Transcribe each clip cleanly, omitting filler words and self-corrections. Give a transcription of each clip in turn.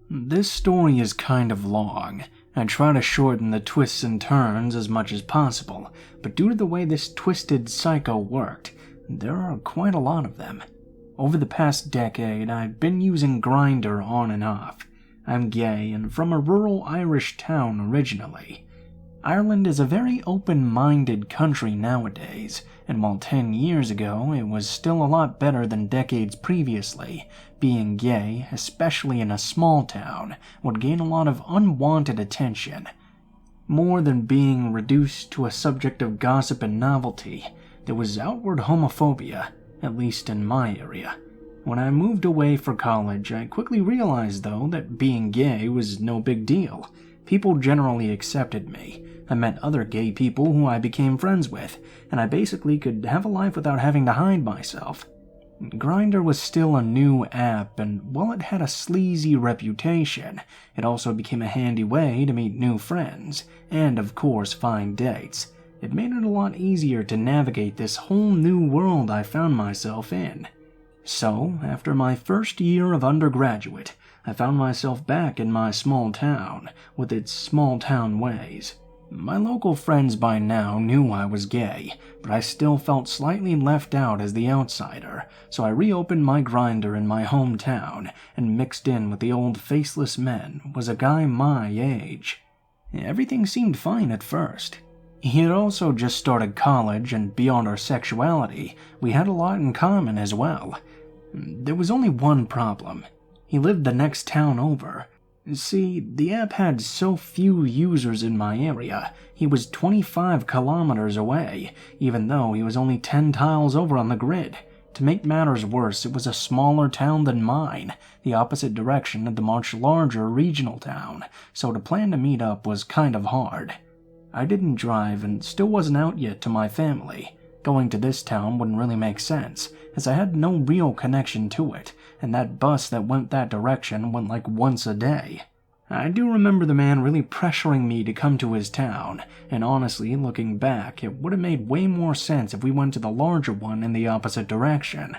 This story is kind of long. I try to shorten the twists and turns as much as possible, but due to the way this twisted psycho worked, there are quite a lot of them. Over the past decade, I've been using Grindr on and off. I'm gay and from a rural Irish town originally. Ireland is a very open-minded country nowadays, and while 10 years ago it was still a lot better than decades previously, being gay, especially in a small town, would gain a lot of unwanted attention. More than being reduced to a subject of gossip and novelty, there was outward homophobia, at least in my area. When I moved away for college, I quickly realized, though, that being gay was no big deal. People generally accepted me. I met other gay people who I became friends with, and I basically could have a life without having to hide myself. Grindr was still a new app, and while it had a sleazy reputation, it also became a handy way to meet new friends, and of course find dates. It made it a lot easier to navigate this whole new world I found myself in. So, after my first year of undergraduate, I found myself back in my small town, with its small town ways. My local friends by now knew I was gay, but I still felt slightly left out as the outsider, so I reopened my Grindr in my hometown, and mixed in with the old faceless men was a guy my age. Everything seemed fine at first. He had also just started college, and beyond our sexuality, we had a lot in common as well. There was only one problem. He lived the next town over. See, the app had so few users in my area, he was 25 kilometers away, even though he was only 10 tiles over on the grid. To make matters worse, it was a smaller town than mine, the opposite direction of the much larger regional town, so to plan to meet up was kind of hard. I didn't drive and still wasn't out yet to my family. Going to this town wouldn't really make sense, as I had no real connection to it, and that bus that went that direction went like once a day. I do remember the man really pressuring me to come to his town, and honestly, looking back, it would have made way more sense if we went to the larger one in the opposite direction.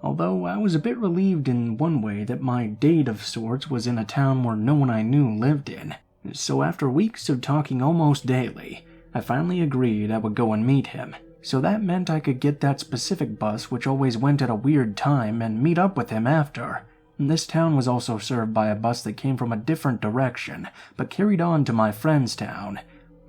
Although I was a bit relieved in one way that my date of sorts was in a town where no one I knew lived in. So after weeks of talking almost daily, I finally agreed I would go and meet him. So that meant I could get that specific bus which always went at a weird time and meet up with him after. This town was also served by a bus that came from a different direction, but carried on to my friend's town.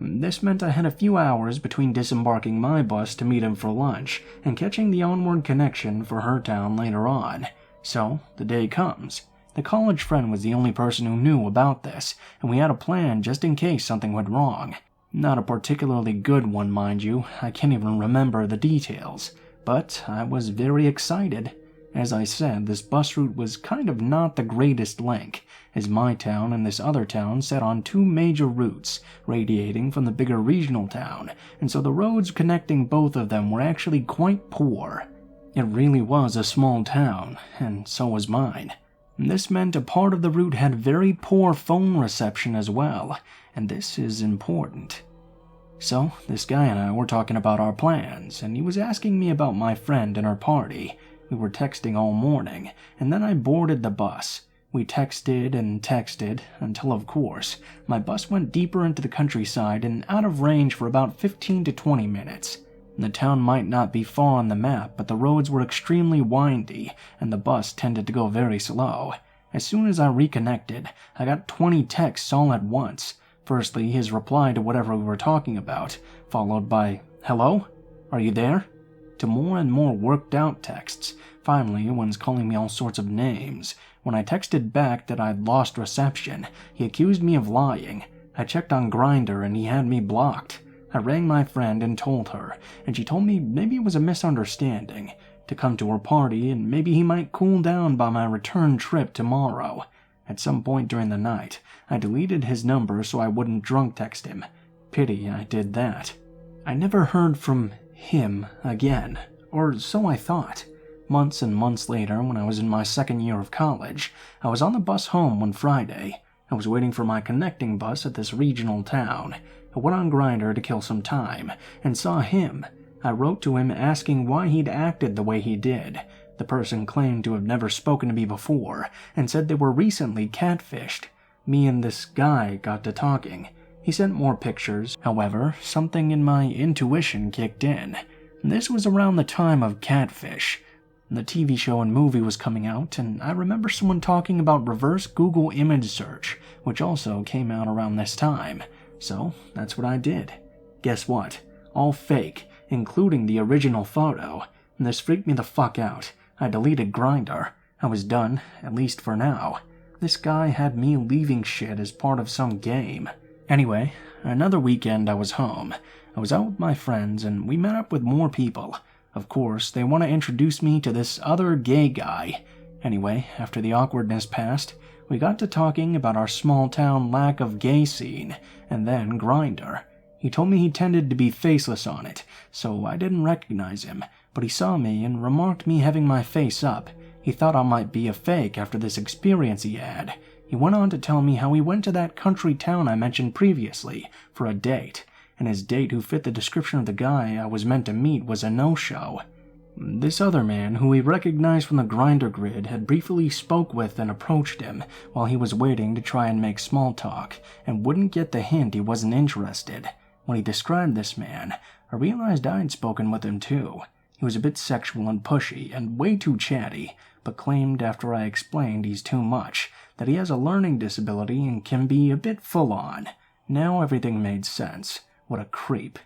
This meant I had a few hours between disembarking my bus to meet him for lunch and catching the onward connection for her town later on. So, the day comes. The college friend was the only person who knew about this, and we had a plan just in case something went wrong. Not a particularly good one, mind you. I can't even remember the details. But I was very excited. As I said, this bus route was kind of not the greatest link, as my town and this other town sat on two major routes, radiating from the bigger regional town, and so the roads connecting both of them were actually quite poor. It really was a small town, and so was mine. This meant a part of the route had very poor phone reception as well, and this is important. So, this guy and I were talking about our plans, and he was asking me about my friend and her party. We were texting all morning, and then I boarded the bus. We texted and texted, until of course, my bus went deeper into the countryside and out of range for about 15 to 20 minutes. The town might not be far on the map, but the roads were extremely windy, and the bus tended to go very slow. As soon as I reconnected, I got 20 texts all at once. Firstly, his reply to whatever we were talking about, followed by, "Hello? Are you there?" to more and more worked out texts. Finally, one's calling me all sorts of names. When I texted back that I'd lost reception, he accused me of lying. I checked on Grindr and he had me blocked. I rang my friend and told her, and she told me maybe it was a misunderstanding, to come to her party and maybe he might cool down by my return trip tomorrow. At some point during the night, I deleted his number so I wouldn't drunk text him. Pity I did that. I never heard from him again, or so I thought. Months and months later, when I was in my second year of college, I was on the bus home one Friday. I was waiting for my connecting bus at this regional town. I went on Grindr to kill some time, and saw him. I wrote to him asking why he'd acted the way he did. The person claimed to have never spoken to me before and said they were recently catfished. Me and this guy got to talking. He sent more pictures. However, something in my intuition kicked in. This was around the time of Catfish. The TV show and movie was coming out, and I remember someone talking about reverse Google image search, which also came out around this time. So, that's what I did. Guess what? All fake, including the original photo. And this freaked me the fuck out. I deleted Grindr. I was done, at least for now. This guy had me leaving shit as part of some game. Anyway, another weekend I was home. I was out with my friends, and we met up with more people. Of course, they want to introduce me to this other gay guy. Anyway, after the awkwardness passed, we got to talking about our small-town lack of gay scene, and then Grindr. He told me he tended to be faceless on it, so I didn't recognize him, but he saw me and remarked me having my face up. He thought I might be a fake after this experience he had. He went on to tell me how he went to that country town I mentioned previously for a date, and his date who fit the description of the guy I was meant to meet was a no-show. This other man, who he recognized from the Grindr grid, had briefly spoke with and approached him while he was waiting to try and make small talk, and wouldn't get the hint he wasn't interested. When he described this man, I realized I'd spoken with him too. He was a bit sexual and pushy, and way too chatty, but claimed after I explained he's too much, that he has a learning disability and can be a bit full-on. Now everything made sense. What a creep.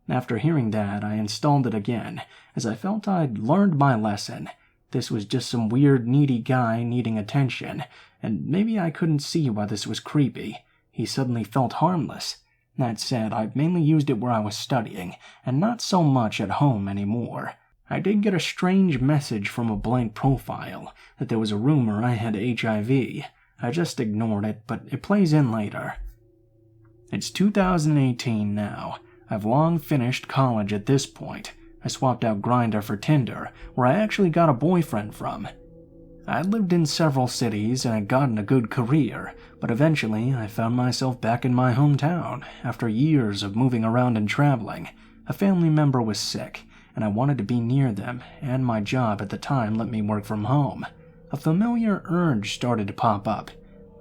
After hearing that, I installed it again, as I felt I'd learned my lesson. This was just some weird, needy guy needing attention, and maybe I couldn't see why this was creepy. He suddenly felt harmless. That said, I mainly used it where I was studying, and not so much at home anymore. I did get a strange message from a blank profile that there was a rumor I had HIV. I just ignored it, but it plays in later. It's 2018 now. I've long finished college at this point. I swapped out Grindr for Tinder, where I actually got a boyfriend from. I'd lived in several cities and had gotten a good career, but eventually I found myself back in my hometown after years of moving around and traveling. A family member was sick, and I wanted to be near them, and my job at the time let me work from home. A familiar urge started to pop up.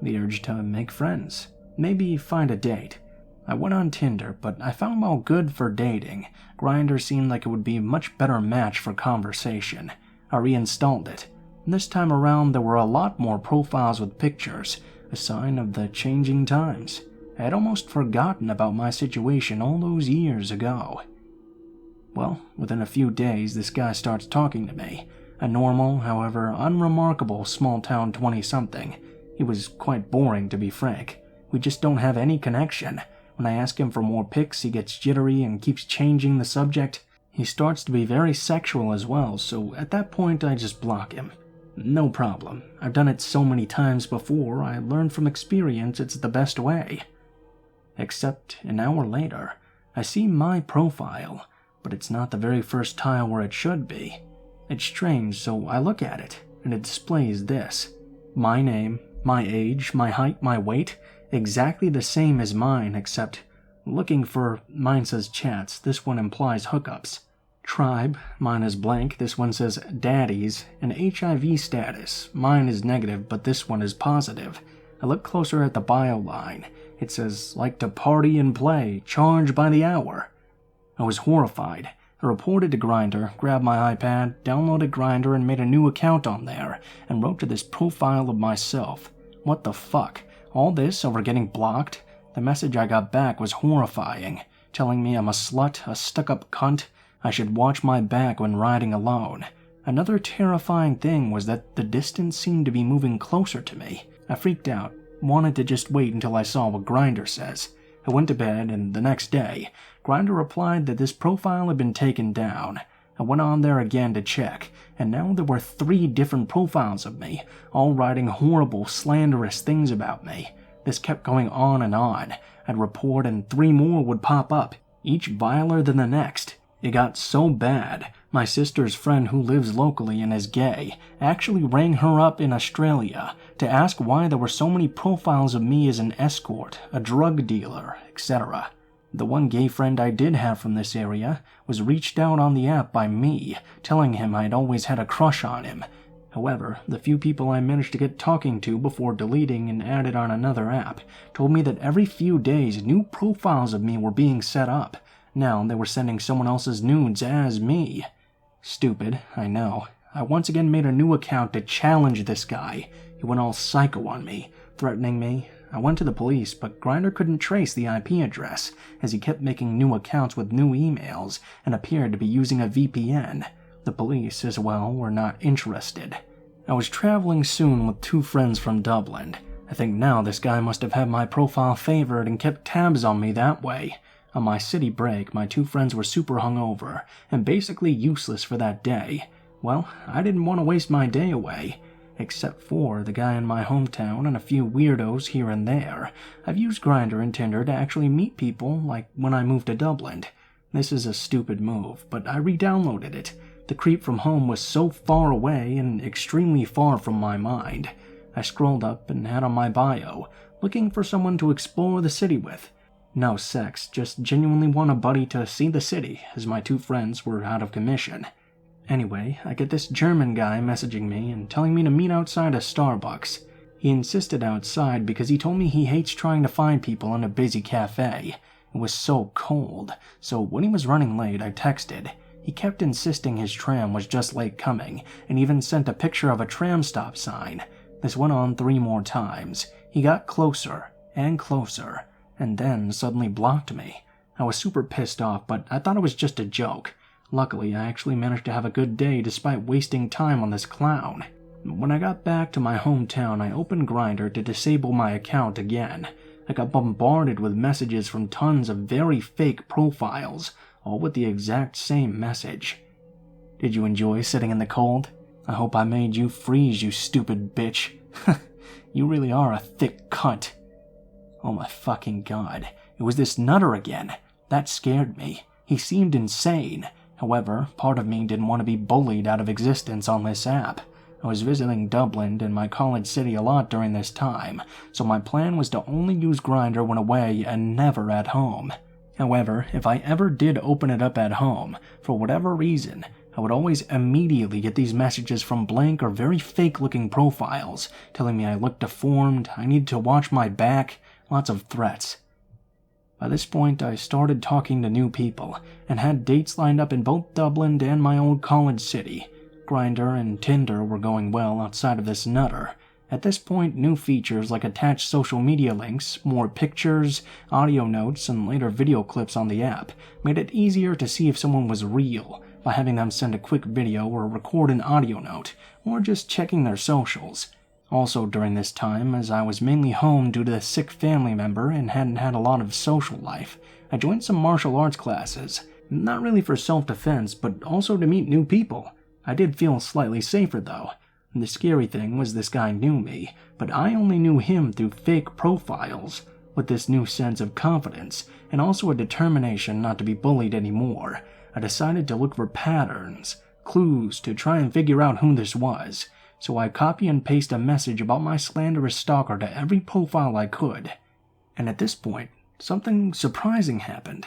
The urge to make friends. Maybe find a date. I went on Tinder, but I found while good for dating, Grindr seemed like it would be a much better match for conversation. I reinstalled it. This time around, there were a lot more profiles with pictures, a sign of the changing times. I had almost forgotten about my situation all those years ago. Well, within a few days, this guy starts talking to me. A normal, however unremarkable small-town 20-something. He was quite boring, to be frank. We just don't have any connection. When I ask him for more pics, he gets jittery and keeps changing the subject. He starts to be very sexual as well, so at that point I just block him. No problem. I've done it so many times before, I learned from experience it's the best way. Except an hour later, I see my profile, but it's not the very first tile where it should be. It's strange, so I look at it, and it displays this. My name, my age, my height, my weight, exactly the same as mine, except looking for mine says chats, this one implies hookups. Tribe, mine is blank, this one says daddies, and HIV status, mine is negative, but this one is positive. I look closer at the bio line. It says, like to party and play, charge by the hour. I was horrified. I reported to Grindr, grabbed my iPad, downloaded Grindr, and made a new account on there, and wrote to this profile of myself. What the fuck? All this over getting blocked? The message I got back was horrifying, telling me I'm a slut, a stuck-up cunt. I should watch my back when riding alone. Another terrifying thing was that the distance seemed to be moving closer to me. I freaked out, wanted to just wait until I saw what Grindr says. I went to bed, and the next day, Grindr replied that this profile had been taken down. I went on there again to check, and now there were 3 different profiles of me, all writing horrible, slanderous things about me. This kept going on and on. I'd report and 3 more would pop up, each viler than the next. It got so bad, my sister's friend who lives locally and is gay actually rang her up in Australia to ask why there were so many profiles of me as an escort, a drug dealer, etc. The one gay friend I did have from this area was reached out on the app by me, telling him I'd always had a crush on him. However, the few people I managed to get talking to before deleting and added on another app told me that every few days new profiles of me were being set up. Now they were sending someone else's nudes as me. Stupid, I know. I once again made a new account to challenge this guy. He went all psycho on me, threatening me. I went to the police, but Grindr couldn't trace the IP address, as he kept making new accounts with new emails and appeared to be using a VPN. The police, as well, were not interested. I was traveling soon with 2 friends from Dublin. I think now this guy must have had my profile favored and kept tabs on me that way. On my city break, my 2 friends were super hungover and basically useless for that day. Well, I didn't want to waste my day away. Except for the guy in my hometown and a few weirdos here and there, I've used Grindr and Tinder to actually meet people, like when I moved to Dublin. This is a stupid move, but I re-downloaded it. The creep from home was so far away and extremely far from my mind. I scrolled up and had on my bio, looking for someone to explore the city with. No sex, just genuinely want a buddy to see the city, as my 2 friends were out of commission. Anyway, I get this German guy messaging me and telling me to meet outside a Starbucks. He insisted outside because he told me he hates trying to find people in a busy cafe. It was so cold, so when he was running late, I texted. He kept insisting his tram was just late coming, and even sent a picture of a tram stop sign. This went on 3 more times. He got closer and closer, and then suddenly blocked me. I was super pissed off, but I thought it was just a joke. Luckily, I actually managed to have a good day despite wasting time on this clown. When I got back to my hometown, I opened Grindr to disable my account again. I got bombarded with messages from tons of very fake profiles, all with the exact same message. Did you enjoy sitting in the cold? I hope I made you freeze, you stupid bitch. You really are a thick cunt. Oh my fucking god, it was this nutter again. That scared me. He seemed insane. However, part of me didn't want to be bullied out of existence on this app. I was visiting Dublin and my college city a lot during this time, so my plan was to only use Grindr when away and never at home. However, if I ever did open it up at home, for whatever reason, I would always immediately get these messages from blank or very fake-looking profiles, telling me I looked deformed, I needed to watch my back, lots of threats. By this point, I started talking to new people, and had dates lined up in both Dublin and my old college city. Grindr and Tinder were going well outside of this nutter. At this point, new features like attached social media links, more pictures, audio notes, and later video clips on the app made it easier to see if someone was real by having them send a quick video or record an audio note, or just checking their socials. Also during this time, as I was mainly home due to a sick family member and hadn't had a lot of social life, I joined some martial arts classes, not really for self-defense, but also to meet new people. I did feel slightly safer though. The scary thing was this guy knew me, but I only knew him through fake profiles. With this new sense of confidence, and also a determination not to be bullied anymore, I decided to look for patterns, clues to try and figure out who this was. So I copy and paste a message about my slanderous stalker to every profile I could. And at this point, something surprising happened.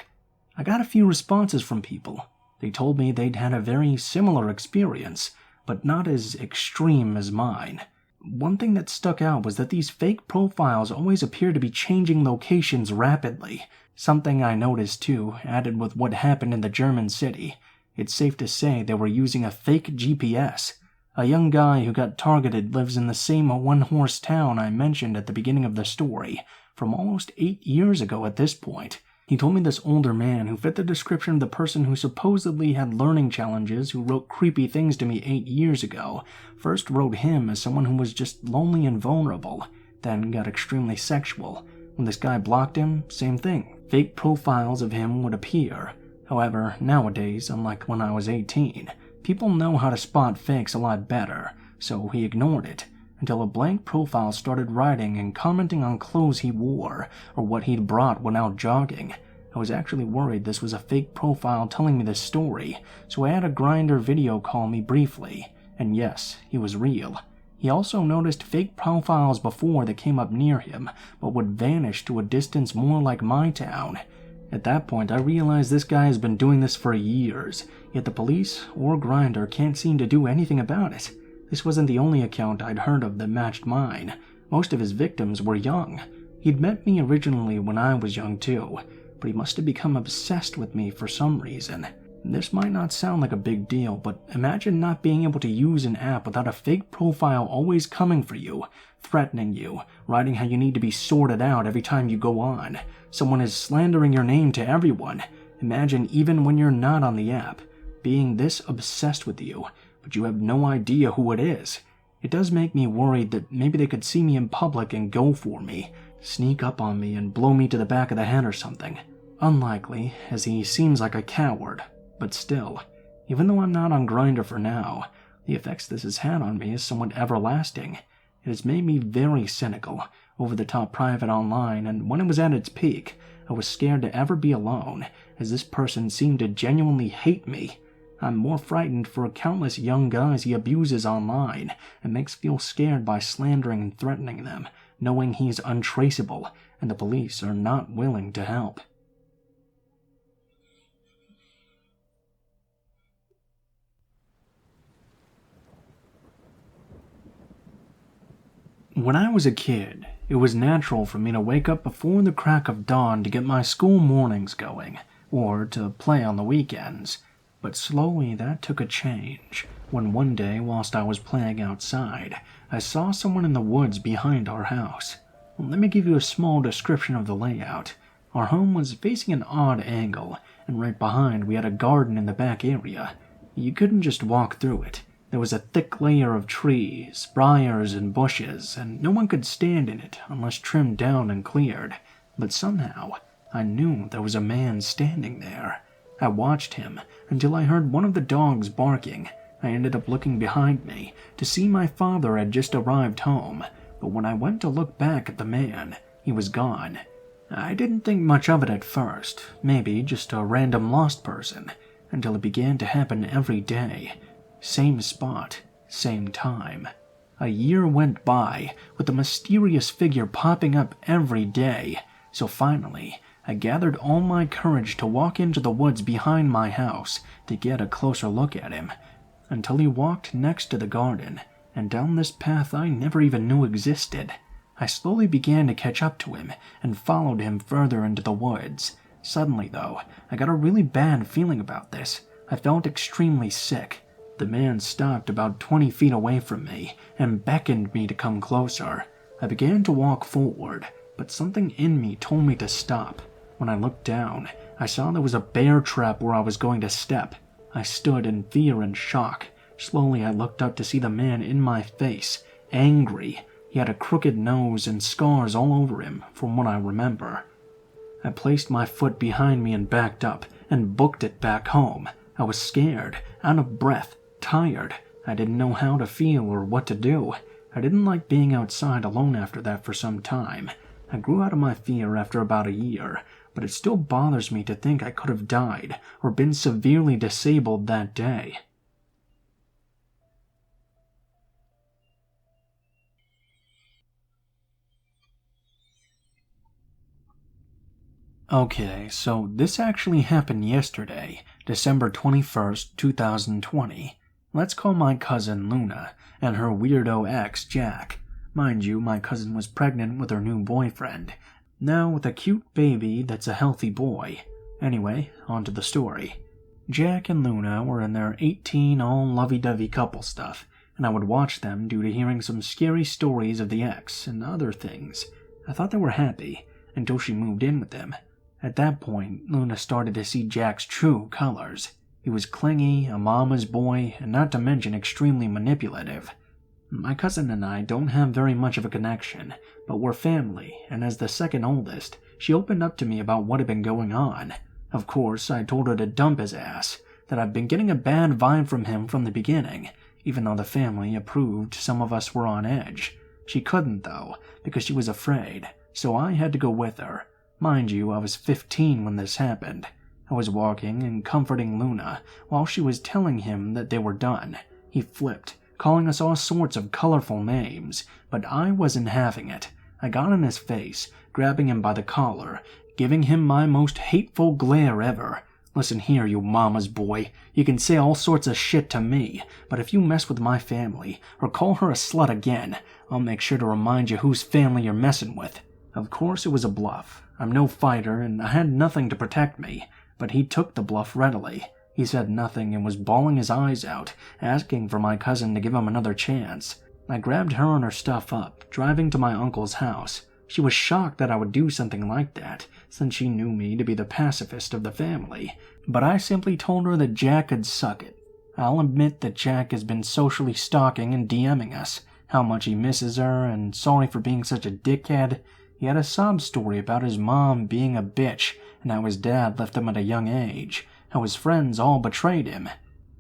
I got a few responses from people. They told me they'd had a very similar experience, but not as extreme as mine. One thing that stuck out was that these fake profiles always appeared to be changing locations rapidly. Something I noticed too, added with what happened in the German city. It's safe to say they were using a fake GPS. A young guy who got targeted lives in the same one-horse town I mentioned at the beginning of the story, from almost 8 years ago at this point. He told me this older man who fit the description of the person who supposedly had learning challenges who wrote creepy things to me 8 years ago, first wrote him as someone who was just lonely and vulnerable, then got extremely sexual. When this guy blocked him, same thing. Fake profiles of him would appear. However, nowadays, unlike when I was 18, people know how to spot fakes a lot better, so he ignored it, until a blank profile started writing and commenting on clothes he wore, or what he'd brought when out jogging. I was actually worried this was a fake profile telling me this story, so I had a Grindr video call me briefly, and yes, he was real. He also noticed fake profiles before that came up near him, but would vanish to a distance more like my town. At that point, I realized this guy has been doing this for years, yet the police or Grindr can't seem to do anything about it. This wasn't the only account I'd heard of that matched mine. Most of his victims were young. He'd met me originally when I was young too, but he must have become obsessed with me for some reason. This might not sound like a big deal, but imagine not being able to use an app without a fake profile always coming for you, threatening you, writing how you need to be sorted out every time you go on. Someone is slandering your name to everyone. Imagine even when you're not on the app, being this obsessed with you, but you have no idea who it is. It does make me worried that maybe they could see me in public and go for me, sneak up on me and blow me to the back of the head or something. Unlikely, as he seems like a coward. But still, even though I'm not on Grindr for now, the effects this has had on me is somewhat everlasting. It has made me very cynical, over-the-top private online, and when it was at its peak, I was scared to ever be alone, as this person seemed to genuinely hate me. I'm more frightened for countless young guys he abuses online, and makes feel scared by slandering and threatening them, knowing he's untraceable, and the police are not willing to help. When I was a kid, it was natural for me to wake up before the crack of dawn to get my school mornings going, or to play on the weekends. But slowly that took a change, when one day whilst I was playing outside, I saw someone in the woods behind our house. Let me give you a small description of the layout. Our home was facing an odd angle, and right behind we had a garden in the back area. You couldn't just walk through it. There was a thick layer of trees, briars, and bushes, and no one could stand in it unless trimmed down and cleared. But somehow, I knew there was a man standing there. I watched him until I heard one of the dogs barking. I ended up looking behind me to see my father had just arrived home, but when I went to look back at the man, he was gone. I didn't think much of it at first, maybe just a random lost person, until it began to happen every day. Same spot, same time. A year went by, with the mysterious figure popping up every day, so finally, I gathered all my courage to walk into the woods behind my house to get a closer look at him, until he walked next to the garden, and down this path I never even knew existed. I slowly began to catch up to him, and followed him further into the woods. Suddenly, though, I got a really bad feeling about this. I felt extremely sick. The man stopped about 20 feet away from me and beckoned me to come closer. I began to walk forward, but something in me told me to stop. When I looked down, I saw there was a bear trap where I was going to step. I stood in fear and shock. Slowly I looked up to see the man in my face, angry. He had a crooked nose and scars all over him, from what I remember. I placed my foot behind me and backed up, and booked it back home. I was scared, out of breath, tired. I didn't know how to feel or what to do. I didn't like being outside alone after that for some time. I grew out of my fear after about a year, but it still bothers me to think I could have died or been severely disabled that day. Okay, so this actually happened yesterday, December 21st, 2020. Let's call my cousin Luna, and her weirdo ex, Jack. Mind you, my cousin was pregnant with her new boyfriend, now with a cute baby that's a healthy boy. Anyway, on to the story. Jack and Luna were in their 18 all lovey-dovey couple stuff, and I would watch them due to hearing some scary stories of the ex and other things. I thought they were happy, until she moved in with them. At that point, Luna started to see Jack's true colors. He was clingy, a mama's boy, and not to mention extremely manipulative. My cousin and I don't have very much of a connection, but we're family, and as the second oldest, she opened up to me about what had been going on. Of course, I told her to dump his ass, that I'd been getting a bad vibe from him from the beginning, even though the family approved some of us were on edge. She couldn't, though, because she was afraid, so I had to go with her. Mind you, I was 15 when this happened. I was walking and comforting Luna while she was telling him that they were done. He flipped, calling us all sorts of colorful names, but I wasn't having it. I got in his face, grabbing him by the collar, giving him my most hateful glare ever. Listen here, you mama's boy. You can say all sorts of shit to me, but if you mess with my family, or call her a slut again, I'll make sure to remind you whose family you're messing with. Of course it was a bluff. I'm no fighter, and I had nothing to protect me, but he took the bluff readily. He said nothing and was bawling his eyes out, asking for my cousin to give him another chance. I grabbed her and her stuff up, driving to my uncle's house. She was shocked that I would do something like that, since she knew me to be the pacifist of the family, but I simply told her that Jack could suck it. I'll admit that Jack has been socially stalking and DMing us, how much he misses her, and sorry for being such a dickhead. He had a sob story about his mom being a bitch, and how his dad left him at a young age, how his friends all betrayed him.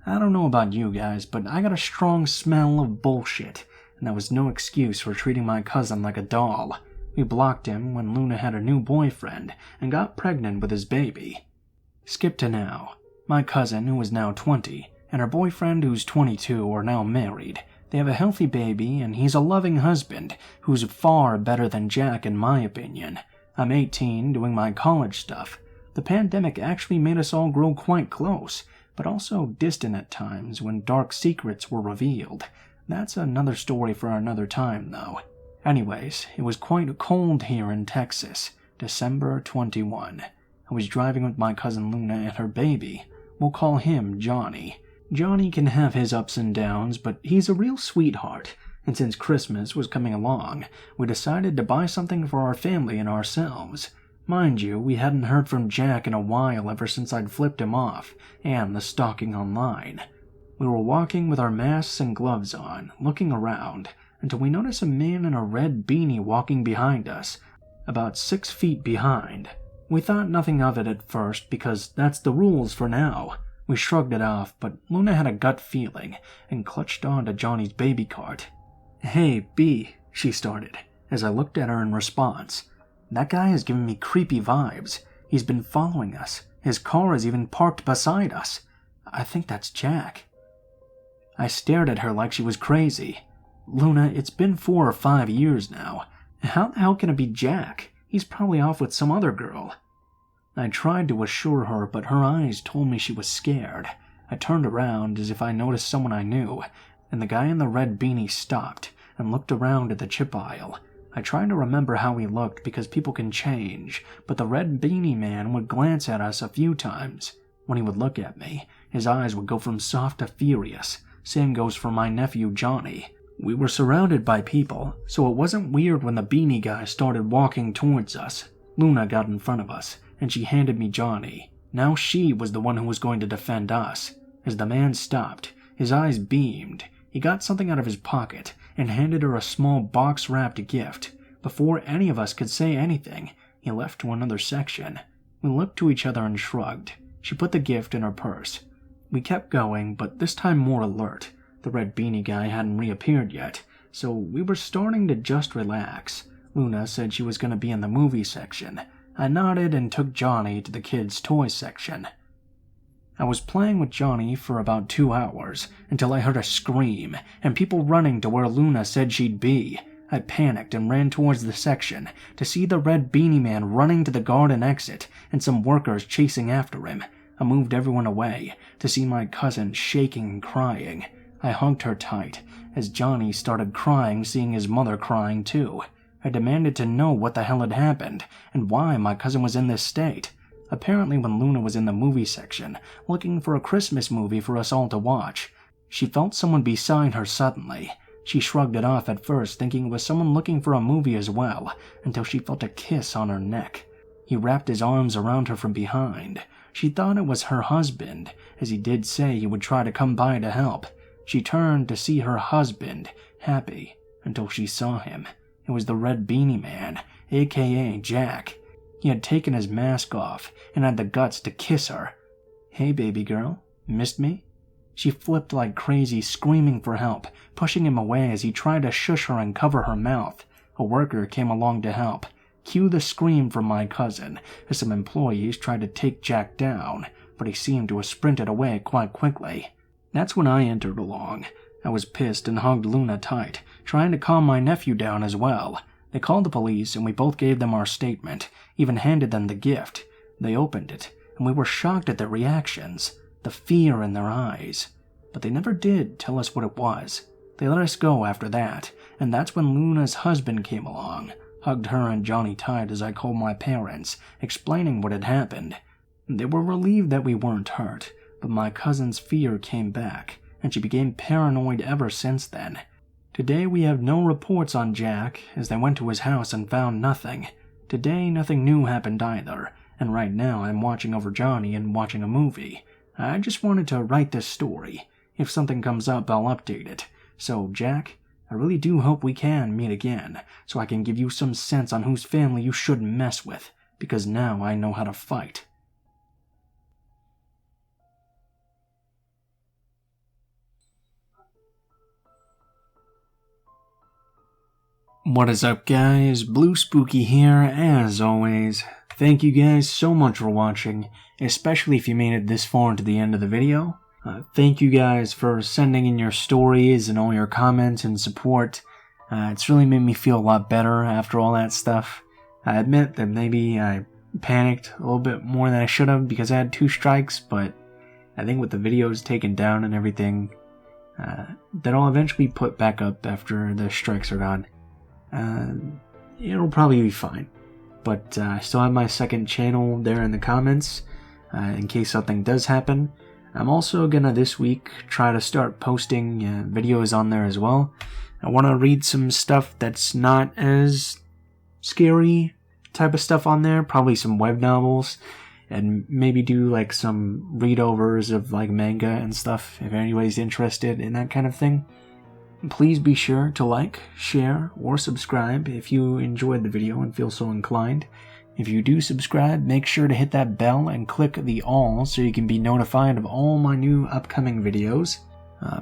I don't know about you guys, but I got a strong smell of bullshit, and that was no excuse for treating my cousin like a doll. We blocked him when Luna had a new boyfriend and got pregnant with his baby. Skip to now. My cousin, who is now 20, and her boyfriend, who's 22, are now married. They have a healthy baby, and he's a loving husband who's far better than Jack in my opinion. I'm 18, doing my college stuff. The pandemic actually made us all grow quite close, but also distant at times when dark secrets were revealed. That's another story for another time, though. Anyways, it was quite cold here in Texas, December 21. I was driving with my cousin Luna and her baby. We'll call him Johnny. Johnny can have his ups and downs, but he's a real sweetheart, and since Christmas was coming along, we decided to buy something for our family and ourselves. Mind you, we hadn't heard from Jack in a while ever since I'd flipped him off, and the stalking online. We were walking with our masks and gloves on, looking around, until we noticed a man in a red beanie walking behind us, about 6 feet behind. We thought nothing of it at first because that's the rules for now. We shrugged it off, but Luna had a gut feeling and clutched on to Johnny's baby cart. "Hey, B," she started, as I looked at her in response. "That guy is giving me creepy vibes. He's been following us. His car is even parked beside us. I think that's Jack." I stared at her like she was crazy. "Luna, it's been 4 or 5 years now. How the hell can it be Jack? He's probably off with some other girl." I tried to assure her, but her eyes told me she was scared. I turned around as if I noticed someone I knew, and the guy in the red beanie stopped and looked around at the chip aisle. I tried to remember how he looked because people can change, but the red beanie man would glance at us a few times. When he would look at me, his eyes would go from soft to furious. Same goes for my nephew Johnny. We were surrounded by people, so it wasn't weird when the beanie guy started walking towards us. Luna got in front of us, and she handed me Johnny. Now she was the one who was going to defend us. As the man stopped, his eyes beamed. He got something out of his pocket and handed her a small box-wrapped gift. Before any of us could say anything, he left to another section. We looked to each other and shrugged. She put the gift in her purse. We kept going, but this time more alert. The red beanie guy hadn't reappeared yet, so we were starting to just relax. Luna said she was going to be in the movie section. I nodded and took Johnny to the kids' toy section. I was playing with Johnny for about 2 hours until I heard a scream and people running to where Luna said she'd be. I panicked and ran towards the section to see the red beanie man running to the garden exit and some workers chasing after him. I moved everyone away to see my cousin shaking and crying. I hugged her tight as Johnny started crying, seeing his mother crying too. I demanded to know what the hell had happened and why my cousin was in this state. Apparently when Luna was in the movie section, looking for a Christmas movie for us all to watch, she felt someone beside her suddenly. She shrugged it off at first, thinking it was someone looking for a movie as well, until she felt a kiss on her neck. He wrapped his arms around her from behind. She thought it was her husband, as he did say he would try to come by to help. She turned to see her husband, happy, until she saw him. It was the red beanie man, aka Jack. He had taken his mask off and had the guts to kiss her. "Hey, baby girl, missed me?" She flipped like crazy, screaming for help, pushing him away as he tried to shush her and cover her mouth. A worker came along to help. Cue the scream from my cousin, as some employees tried to take Jack down, but he seemed to have sprinted away quite quickly. That's when I entered along. I was pissed and hugged Luna tight, trying to calm my nephew down as well. They called the police and we both gave them our statement, even handed them the gift. They opened it, and we were shocked at their reactions, the fear in their eyes. But they never did tell us what it was. They let us go after that, and that's when Luna's husband came along, hugged her and Johnny tight as I called my parents, explaining what had happened. They were relieved that we weren't hurt, but my cousin's fear came back, and she became paranoid ever since then. Today we have no reports on Jack, as they went to his house and found nothing. Today nothing new happened either, and right now I'm watching over Johnny and watching a movie. I just wanted to write this story. If something comes up, I'll update it. So, Jack, I really do hope we can meet again, so I can give you some sense on whose family you shouldn't mess with, because now I know how to fight. What is up, guys? Blue Spooky here, as always. Thank you guys so much for watching, especially if you made it this far into the end of the video. Thank you guys for sending in your stories and all your comments and support. It's really made me feel a lot better after all that stuff. I admit that maybe I panicked a little bit more than I should have because I had 2 strikes, but I think with the videos taken down and everything, that'll eventually put back up after the strikes are gone. It'll probably be fine. But I still have my second channel there in the comments, in case something does happen. I'm also gonna this week try to start posting videos on there as well. I want to read some stuff that's not as scary type of stuff on there, probably some web novels, and maybe do like some read-overs of like manga and stuff if anybody's interested in that kind of thing. Please be sure to like, share, or subscribe if you enjoyed the video and feel so inclined. If you do subscribe, make sure to hit that bell and click the all so you can be notified of all my new upcoming videos.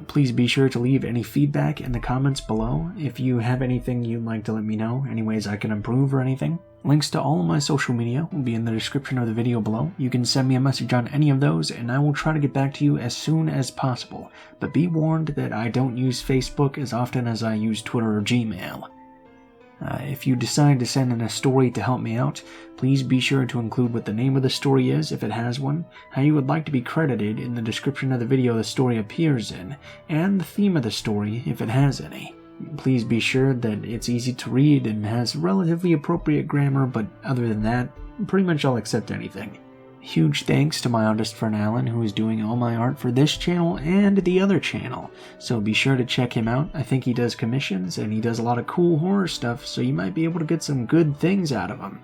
Please be sure to leave any feedback in the comments below if you have anything you'd like to let me know, any ways I can improve or anything. Links to all of my social media will be in the description of the video below. You can send me a message on any of those and I will try to get back to you as soon as possible. But be warned that I don't use Facebook as often as I use Twitter or Gmail. If you decide to send in a story to help me out, please be sure to include what the name of the story is if it has one, how you would like to be credited in the description of the video the story appears in, and the theme of the story if it has any. Please be sure that it's easy to read and has relatively appropriate grammar, but other than that, pretty much I'll accept anything. Huge thanks to my artist friend Alan, who is doing all my art for this channel and the other channel, so be sure to check him out. I think he does commissions and he does a lot of cool horror stuff, so you might be able to get some good things out of him.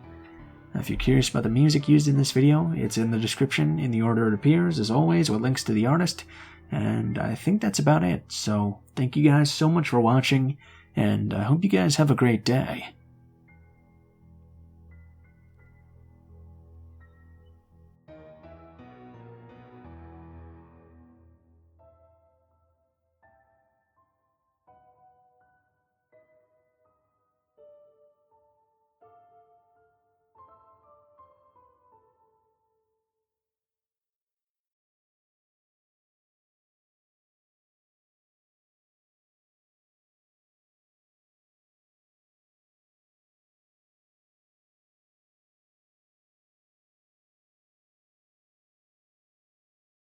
If you're curious about the music used in this video, it's in the description in the order it appears, as always, with links to the artist, and I think that's about it. So thank you guys so much for watching, and I hope you guys have a great day.